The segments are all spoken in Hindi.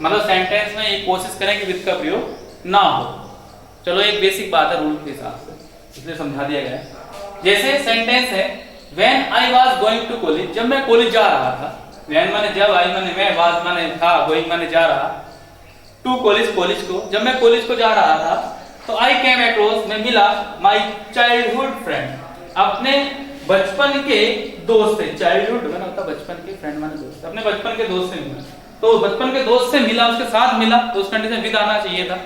मतलब सेंटेंस में ये कोशिश करें कि विद का प्रयोग ना हो। चलो एक बेसिक बात है रूल के हिसाब से, इसलिए समझा दिया गया है। जैसे सेंटेंस है when I was going to college, जब मैं कॉलेज जा रहा था। व्हेन माने जब, आई माने मैं, वाज माने था, गोइंग माने जा रहा, टू कॉलेज कॉलेज को, जब मैं कॉलेज को जा रहा था तो आई केम अक्रॉस, मैं मिला माय चाइल्डहुड फ्रेंड, अपने बचपन के दोस्त से। चाइल्डहुड माने होता बचपन के, फ्रेंड माने दोस्त, अपने बचपन के दोस्त से मिला। तो बचपन के दोस्त से मिला, उसके साथ मिला, तो उस कंडीशन विद आना चाहिए था।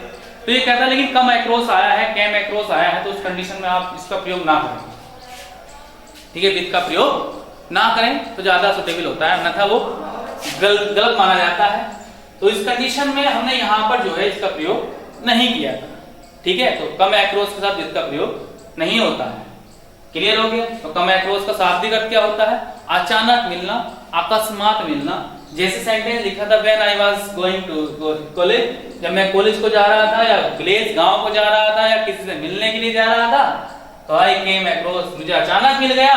तो ये कहता है लेकिन कम अक्रॉस आया है, केम अक्रॉस आया है, तो उस कंडीशन में आप इसका प्रयोग ना करें। ठीक है, विद का प्रयोग ना करें तो ज्यादा सुटेबल होता है, अन्यथा वो गलत माना जाता है। तो इस कंडीशन में हमने यहाँ पर जो है इसका प्रयोग नहीं किया था। ठीक है, तो कम अक्रॉस के साथ विद का प्रयोग नहीं होता है। क्लियर हो गया? तो कम अक्रॉस का शाब्दिक अर्थ क्या होता है? अचानक मिलना, अकस्मात मिलना। जैसे सेंटेंस लिखा था when I was going to college, जब मैं कॉलेज को जा रहा था, या विलेज गांव को जा रहा था, या किसी से मिलने के लिए जा रहा था, तो आई केम अक्रॉस, मुझे अचानक मिल गया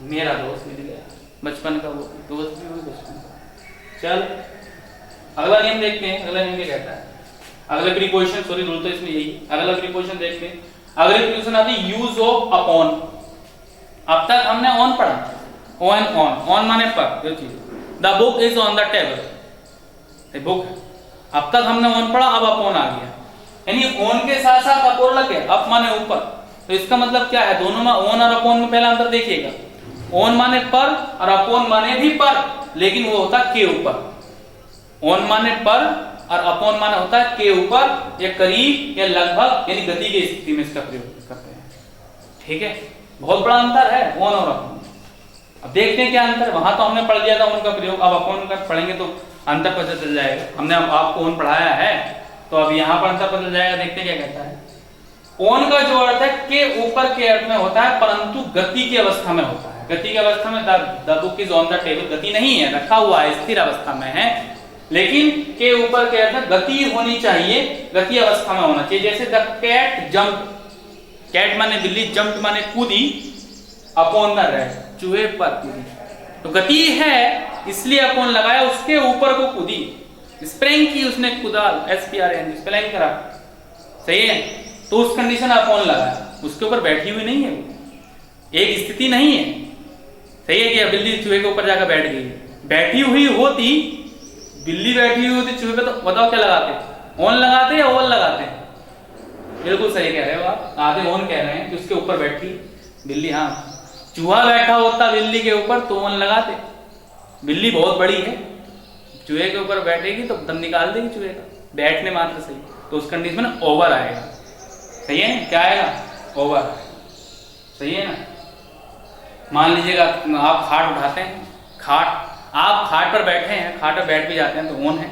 मेरा दोस्त, मिल गया बचपन का, वो दोस्त भी वो बचपन का। चल अगला नियम देखते हैं। अगला नियम क्या कहता है? अगला प्रीपोजिशन, सॉरी रूल तो इसमें यही। अगला प्रीपोजिशन देखते हैं। अगले प्रीपोजिशन आती है यूज ऑफ अपॉन। अब तक हमने ऑन पढ़ा, ऑन ऑन, ऑन माने पर, जो चीज। The book is on the table, book. अब तक हमने ऑन पढ़ा, अब अपॉन आ गया, यानी ऑन के साथ साथ अपॉन लग गया, अप माने ऊपर। तो इसका मतलब क्या है? दोनों में ऑन और अपॉन में पहला अंतर देखिएगा। ऑन माने पर और अपॉन माने भी पर, लेकिन वो होता के ऊपर। ऑन माने पर और अपॉन माने होता है के ऊपर, या करीब, या लगभग, यानी गति की स्थिति में इसका प्रयोग करते हैं। ठीक है, बहुत बड़ा अंतर है ऑन और अपॉन। अब देखते हैं क्या अंतर। वहां तो हमने पढ़ लिया था ऑन का प्रयोग, अब अपॉन का पढ़ेंगे तो अंतर पता चल जाएगा। हमने अब आपको ऑन पढ़ाया है, तो अब यहाँ पर अंतर पता चल जाएगा। देखते क्या कहता है। ऑन का जो अर्थ है के ऊपर के अर्थ में होता है, परंतु गति की अवस्था में होता है। गति की अवस्था में the book is on the table, गति नहीं है, रखा हुआ है, स्थिर अवस्था में है, लेकिन के ऊपर के अर्थ में गति होनी चाहिए, गति अवस्था में होना चाहिए। जैसे द कैट जंप, कैट माने बिल्ली, जंप माने कूदी, अपॉन द रैट, चूहे पर कूदी। तो गति है इसलिए अपॉन लगाया, उसके ऊपर को कूदी, स्प्रिंग की, उसने कूदा, SPRING स्पेलिंग करा, सही है। तो उस कंडीशन अपॉन लगाया, उसके ऊपर बैठी हुई नहीं है, वो एक स्थिति नहीं है। सही है कि बिल्ली चूहे के ऊपर जाकर बैठ गई, बैठी हुई होती, बिल्ली बैठी हुई होती चूहे पे, तो बताओ क्या लगाते? ऑन लगाते या ओन लगाते? बिल्कुल सही कह रहे हो आप, आधे ऑन कह रहे हैं कि उसके ऊपर बैठी बिल्ली। हाँ, चूहा बैठा होता बिल्ली के ऊपर तो ऑन लगाते। बिल्ली बहुत बड़ी है, चूहे के ऊपर बैठेगी तो दम निकाल देगी चूहे का, बैठने मात्र सही। तो उस कंडीशन में ओवर आएगा। सही है, क्या आएगा? ओवर। सही है ना? मान लीजिएगा आप खाट उठाते हैं, खाट, आप खाट पर बैठे हैं, खाट पर बैठ भी जाते हैं तो ऑन है।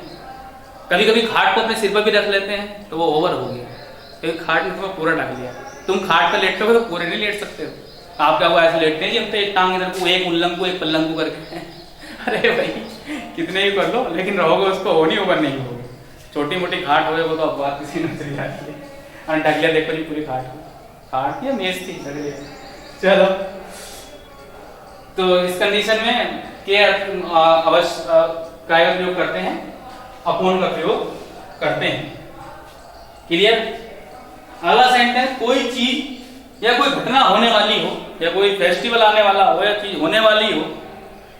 कभी कभी खाट को अपने सिर पर भी रख लेते हैं तो वो ओवर हो गया, क्योंकि खाट ने तुम्हें पूरा ढक लिया। तुम खाट पर लेटोगे तो पूरे नहीं लेट सकते हो। आप क्या वो ऐसे लेटते हैं जब तो एक टांग इधर को, एक उल्लंग को, एक पल्लंग को करके। अरे भाई कितने ही कर लो, लेकिन रहोगे उसको हो नहीं, ओवर नहीं होगा। छोटी मोटी खाट हो वो तो अब बात किसी ने चली जाती है। ढक लिया, देखो जी पूरी खाट को, खाट या मेज थी, चलो। तो इस कंडीशन में के अवश्य का प्रयोग करते हैं, अपॉन का प्रयोग करते हैं। क्लियर? अगला सेंटेंस, कोई चीज या कोई घटना होने वाली हो, या कोई फेस्टिवल आने वाला हो, या चीज होने वाली हो,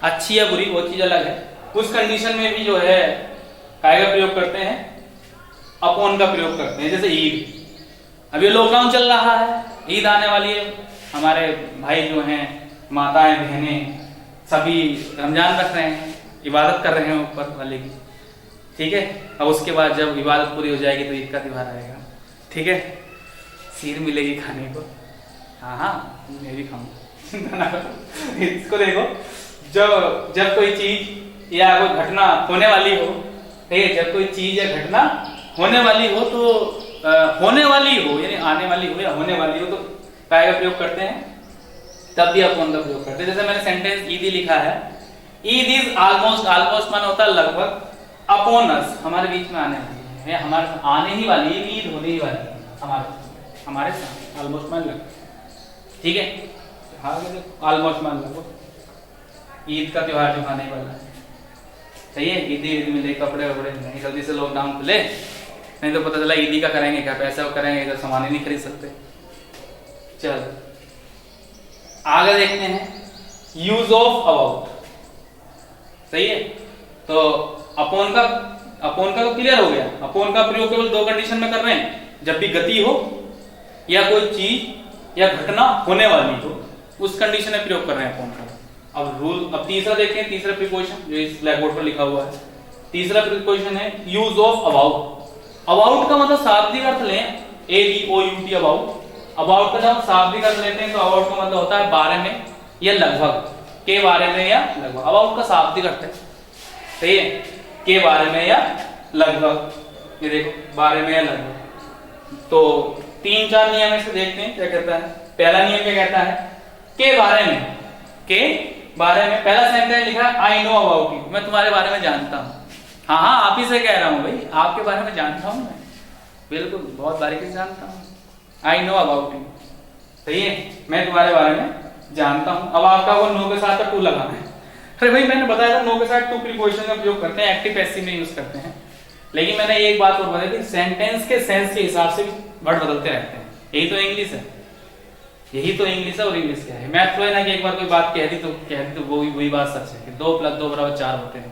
अच्छी या बुरी, वो चीज अलग है। उस कंडीशन में भी जो है काय का प्रयोग करते हैं, अपॉन का प्रयोग करते हैं। जैसे ईद, अभी लॉकडाउन चल रहा है, ईद आने वाली है, हमारे भाई जो हैं, माताएं बहनें सभी रमजान रख रहे हैं, इबादत कर रहे हैं ऊपर वाले की। ठीक है, अब उसके बाद जब इबादत पूरी हो जाएगी तो ईद का त्योहार आएगा। ठीक है, सीर मिलेगी खाने को। हाँ हाँ, मैं भी खाऊंगा, चिंता ना करो। इसको देखो, जब कोई चीज या कोई घटना होने वाली हो, ठीक है, जब कोई चीज या घटना होने वाली हो, तो होने वाली हो यानी आने वाली हो या होने वाली हो, तो काय का प्रयोग करते हैं, तब भी अपॉन का प्रयोग करते हैं। जैसे मैंने सेंटेंस ईद ही लिखा है, ईद इज ऑलमोस्ट, ऑलमोस्ट मान होता है लगभग, अपॉन अस, हमारे बीच में आने वाली है, हमारे आने ही वाली है, ईद होने ही वाली है हमारे साथ, ऑलमोस्ट मान लगभग। ठीक है, हाँ ऑलमोस्ट मान लगभग ईद का त्योहार जो आने वाला है। सही है, ईदी ईद मिले, कपड़े वपड़े नहीं, जल्दी से लॉकडाउन खुले, नहीं तो पता चला ईदी का करेंगे क्या, पैसा करेंगे इधर, सामान ही नहीं खरीद सकते। चल आगे देखते हैं यूज ऑफ अबाउट। सही है, तो अपॉन का तो क्लियर हो गया। अपॉन का प्रयोग केवल दो कंडीशन में कर रहे हैं, जब भी गति हो या कोई चीज या घटना होने वाली हो, उस कंडीशन में प्रयोग कर रहे हैं अपॉन का। अब रूल, अब तीसरा देखें, तीसरा प्रीपोजिशन जो इस ब्लैक बोर्ड पर लिखा हुआ है, तीसरा प्रीपोजिशन है यूज ऑफ अबाउट। अबाउट का मतलब शाब्दिक अर्थ लें, ABOUT अबाउट। अबाउट का जब शाब्दिक अर्थ लेते हैं तो अबाउट का मतलब होता है बारे में या लगभग, के बारे में या लगभग। अबाउट का शाब्दिक अर्थ है, सही है, के बारे में या लगभग। ये देखो, बारे में या लगभग। तो 3-4 नियम में से देखते हैं क्या कहता है। पहला नियम क्या कहता है, के बारे में, के बारे में। पहला सेंटेंस लिखा है आई नो अबाउट यू, मैं तुम्हारे बारे में जानता हूँ। हाँ, आप ही से कह रहा हूँ भाई, आपके बारे में जानता हूँ मैं, बिल्कुल बहुत बारीकी से जानता हूँ। आई नो अबाउट यू, सही है, मैं तुम्हारे बारे में जानता हूँ। अब आपका वो नो के साथ टू लगाना है। अरे भाई मैंने बताया था नो के साथ टू प्रीपोजिशन का प्रयोग करते हैं, एक्टिव पैसिव में यूज करते हैं। लेकिन मैंने एक बात और बताई थी, सेंटेंस के सेंस के हिसाब से वर्ड बदलते रहते हैं। यही तो इंग्लिश है, यही तो इंग्लिश है। और इंग्लिश क्या है, मैथ तो है ना कि एक बार कोई बात कह दी तो वही बात सच है कि 2 + 2 = 4 होते हैं,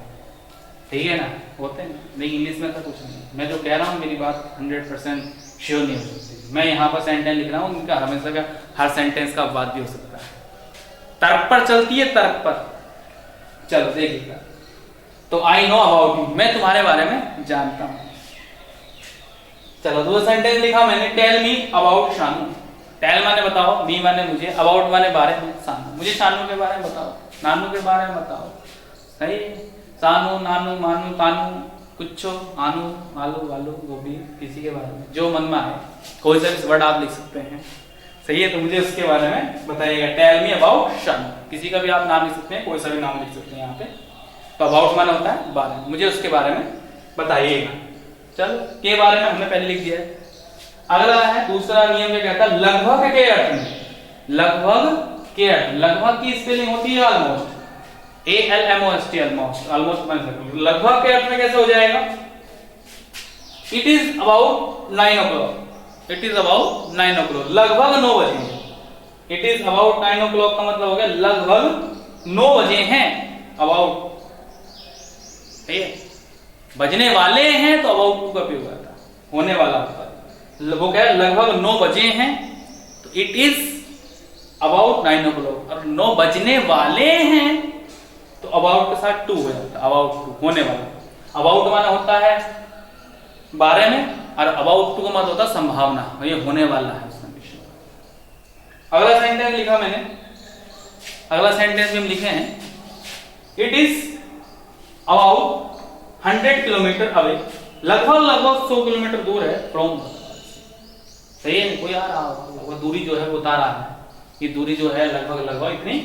ठीक है ना, होते हैं। लेकिन इंग्लिश में ऐसा कुछ नहीं। मैं जो कह रहा हूँ मेरी बात 100% श्योर नहीं हो सकती। मैं यहाँ पर सेंटेंस लिख रहा हूँ, इनका हमेशा का हर सेंटेंस का अपवाद भी हो सकता है। तर्क पर चलती है, तर्क पर। चलो देखिएगा, तो आई नो अबाउट यू, मैं तुम्हारे बारे में जानता हूँ। चलो दूसरा सेंटेंस लिखा मैंने, tell me about Shanu. Tell माने बताओ, मी माने मुझे, अबाउट माने बारे में, शानू मुझे शानू के बारे में बताओ, नानू के बारे में बताओ। सही, शानू, नानू, मानू, तानू, कुछ आनू, आलू, वालू, गोभी, किसी के बारे में जो मन में आए, कोई सा भी वर्ड आप लिख सकते हैं। सही है, तो मुझे उसके बारे में बताइएगा। टेल मी अबाउट शानू, किसी का भी आप नाम लिख सकते हैं, कोई सा भी नाम लिख सकते हैं यहाँ पे। तो अबाउट माना होता है बारे में, मुझे उसके बारे में बताइएगा। चलो, के बारे में हमने पहले लिख दिया है। अगला है दूसरा नियम क्या कहता है, लगभग के अर्थ में। लगभग के अर्थ, लगभग की स्पेलिंग होती है ऑलमोस्ट, ALMOST, ऑलमोस्ट, ऑलमोस्ट बन सकती है। लगभग के अर्थ में कैसे हो जाएगा, it is about 9 o'clock, it is about 9 o'clock, लगभग 9 बजे। इट इज अबाउट 9 o'clock का मतलब हो गया लगभग 9 बजे हैं, अबाउट। ठीक है, बजने वाले हैं तो अबाउट टू का प्रयोग आता है, होने वाला होता है। वो कह लगभग 9 बजे हैं, तो इट इज अबाउट 9 o'clock। और 9 बजने वाले हैं तो अबाउट के साथ टू हो जाता है, अबाउट टू, होने वाला। अबाउट माना होता है बारे में, और अबाउट टू का मतलब होता है संभावना, ये होने वाला है उस कंडीशन। अगला सेंटेंस लिखा मैंने, अगला सेंटेंस में हम लिखे हैं, it is about 100 kilometre away, लगभग 100 किलोमीटर दूर है फ्रॉम। सही है, कोई आ रहा होगा, दूरी जो है वो बता रहा है, ये दूरी जो है लगभग इतनी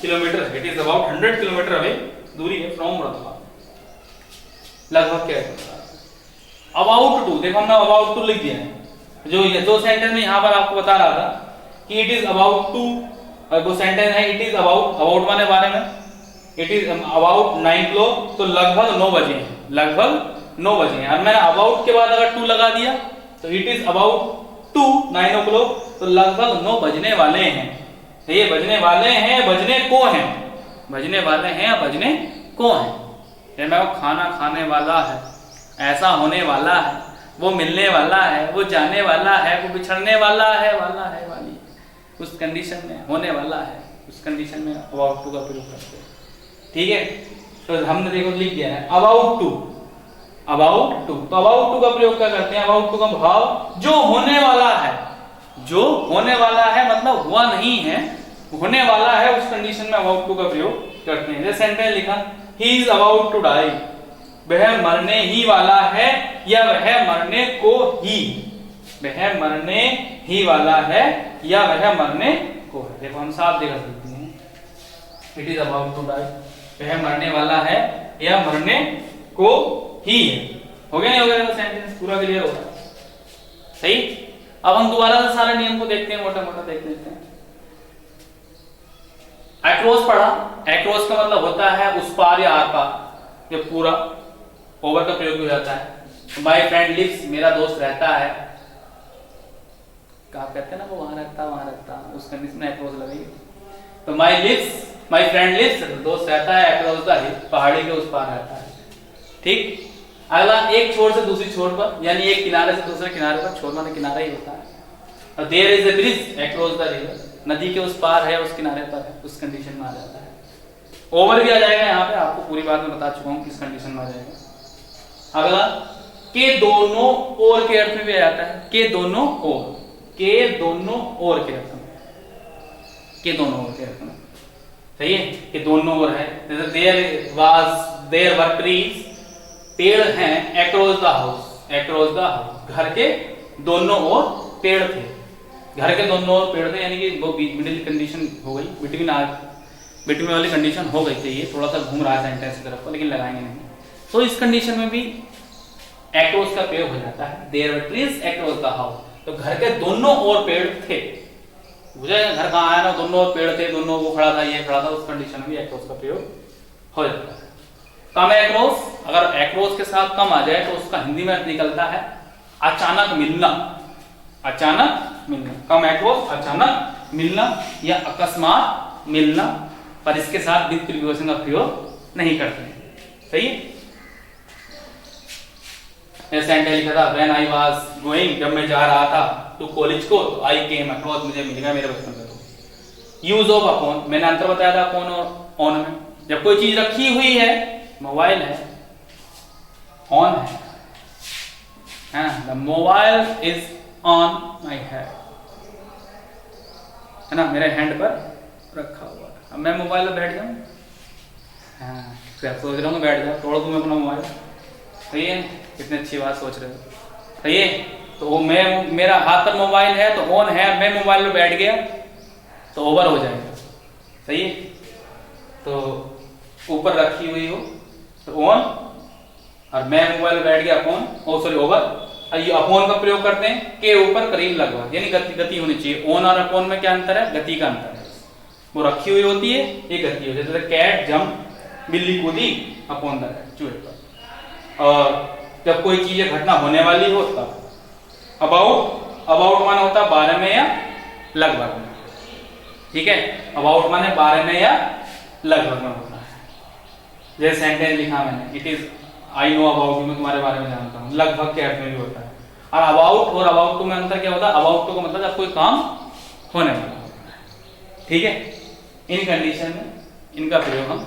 किलोमीटर है। It is about 100 kilometre away, दूरी है फ्रॉम मुरादाबाद। लगभग क्या है, अबाउट टू, देखो हमने अबाउट टू लिख दिया है। जो ये दो सेंटेंस में यहाँ पर आपको बता रहा था कि इट इज अबाउट टू, और वो सेंटेंस है इट इज अबाउट माने बारे में, इट इज अबाउट 9 o'clock, तो लगभग 9 बजे हैं, लगभग 9 बजे हैं। और मैंने अबाउट के बाद अगर टू लगा दिया तो it is about to 9 o'clock, तो लगभग 9 बजने वाले हैं। ये बजने वाले हैं, बजने को हैं, बजने वाले हैं या बजने को हैं। ये मैं वो खाना खाने वाला है, ऐसा होने वाला है, वो मिलने वाला है, वो जाने वाला है, वो बिछड़ने वाला है, वाली, उस कंडीशन में होने वाला है, उस कंडीशन में अबाउट टू का प्रयोग करते हैं। ठीक है, तो हमने देखो लिख दिया है अबाउट टू, अबाउट टू। तो अबाउट टू का प्रयोग क्या करते हैं, अबाउट टू का भाव जो होने वाला है, जो होने वाला है मतलब हुआ नहीं है, होने वाला है, उस कंडीशन में अबाउट टू का प्रयोग करते हैं। जैसे सेंटेंस लिखा, he is about to die, वह मरने ही वाला है, या वह मरने को ही, वह मरने ही वाला है या वह मरने को है। देखो हम साफ देखा सकते हैं, it is about to die, वह मरने वाला है या मरने को ही है। हो गया नहीं हो गया, देखो सेंटेंस पूरा क्लियर हो गया। सही, अब हम दोबारा से सारे नियम को देखते हैं, मोटा मोटा देख लेते हैं। एक्रोस पढ़ा, एक्रोस का मतलब होता है उस पार या आर पार, ये पूरा ओवर का प्रयोग हो जाता है। माय फ्रेंड लिव्स, मेरा दोस्त रहता है, कहा कहते हैं ना वो वहां रहता, उस कंडीशन में अक्रॉस लगेगी। तो माय फ्रेंड लिव्स, दोस्त रहता है अक्रॉस द हिल, पहाड़ी के उस पार रहता है। ठीक, अगला एक छोर से दूसरी छोर पर, यानी एक किनारे से दूसरे किनारे पर, छोर माने किनारा ही होता है। और there is a bridge across the river, नदी के उस पार है, उस किनारे पर है, उस कंडीशन में आ जाता है। ओवर भी आ जाएगा यहाँ पे, आपको पूरी बात में बता चुका हूँ किस कंडीशन में आ जाएगा। अगला के दोनों ओर के अर्थ में भी आ जाता है, के दोनों ओर, के दोनों ओर के अर्थ में, के दोनों ओर के अर्थ में, सही है, कि दोनों ओर है। जैसे देयर वर ट्रीज, पेड़ हैं, across the house, across the house, घर के दोनों ओर पेड़ थे, घर के दोनों ओर पेड़ थे, यानी कि वो मिडिल कंडीशन हो गई, बिटवीन वाली कंडीशन हो गई चाहिए, थोड़ा सा घूम रहा है सेंटेंस की तरफ को, लेकिन लगाएंगे नहीं। तो इस कंडीशन में भी अक्रॉस का प्रयोग हो जाता है। There were trees across the house, तो घर के दोनों ओर पेड़ थे, मुझे घर कहाँ आया ना, दोनों ओर पेड़ थे, दोनों वो खड़ा था, ये खड़ा था, उस कंडीशन में भी अक्रॉस का प्रयोग हो जाता है। कम अक्रॉस, अगर अक्रॉस के साथ कम आ जाए तो उसका हिंदी में अर्थ निकलता है अचानक मिलना, अचानक मिलना, कम अक्रॉस अचानक मिलना या अकस्मात मिलना, पर इसके साथ विद प्रीपोजिशन का प्रयोग नहीं करते हैं, सही है। सेंटेंस लिखा था व्हेन आई वाज गोइंग, जब मैं जा रहा था टू कॉलेज को, तो आई केम अक्रॉस, मुझे मिल गया मेरे बचपन का। यूज ऑफ अपॉन, मैंने अंतर बताया था अपॉन और ऑन में। जब कोई चीज रखी हुई है, मोबाइल है, ऑन है, the mobile is on my head, है ना, मेरे हैंड पर रखा हुआ। अब मैं मोबाइल पर बैठ जाऊं, हाँ, सोच रहा हूँ बैठ जाऊं, तोड़ दूं मैं अपना मोबाइल, सही है, कितनी अच्छी बात सोच रहे हो, सही है। तो वो मेरा हाथ पर मोबाइल है तो ऑन है, मैं मोबाइल पे बैठ गया तो ओवर हो जाएगा, सही है। तो ऊपर रखी हुई हो तो ऑन, और मैं मोबाइल पे बैठ गया अपॉन, ओ सॉरी ओवर। ये अपॉन का प्रयोग करते हैं के ऊपर करीब लगभग, यानी गति होनी चाहिए। ऑन और अपॉन में क्या अंतर है, गति का अंतर है। वो रखी हुई होती है, ये गति होती है, जैसे कैट जंप, बिल्ली कूदी, अपॉन द चूहे पर। और जब कोई चीज घटना होने वाली हो तब अबाउट माने होता है बारे में या लगभग में, ठीक है, अबाउट माने बारे में या लगभग में होता है। जैसे सेंटेंस लिखा मैंने, it is I know about you, मैं तुम्हारे बारे में जानता हूँ, लगभग के अर्थ में भी होता है। और अबाउट टू में अंतर क्या होता है, अबाउट टू का मतलब जब कोई काम होने वाला होता है, ठीक है। इन कंडीशन में इनका प्रयोग हम,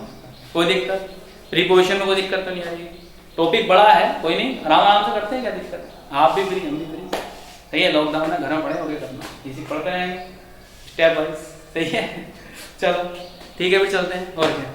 कोई दिक्कत, प्रीपोजिशन में कोई दिक्कत तो नहीं आएगी। टॉपिक बड़ा है, कोई नहीं, आराम से करते हैं, क्या दिक्कत है, आप भी फ्री, हम भी फ्री, सही है। लॉकडाउन है, घर में पढ़े हो गए करना, इसी पढ़ते रहेंगे स्टेप वाइज, सही है। चलो ठीक है, भी चलते हैं, और क्या।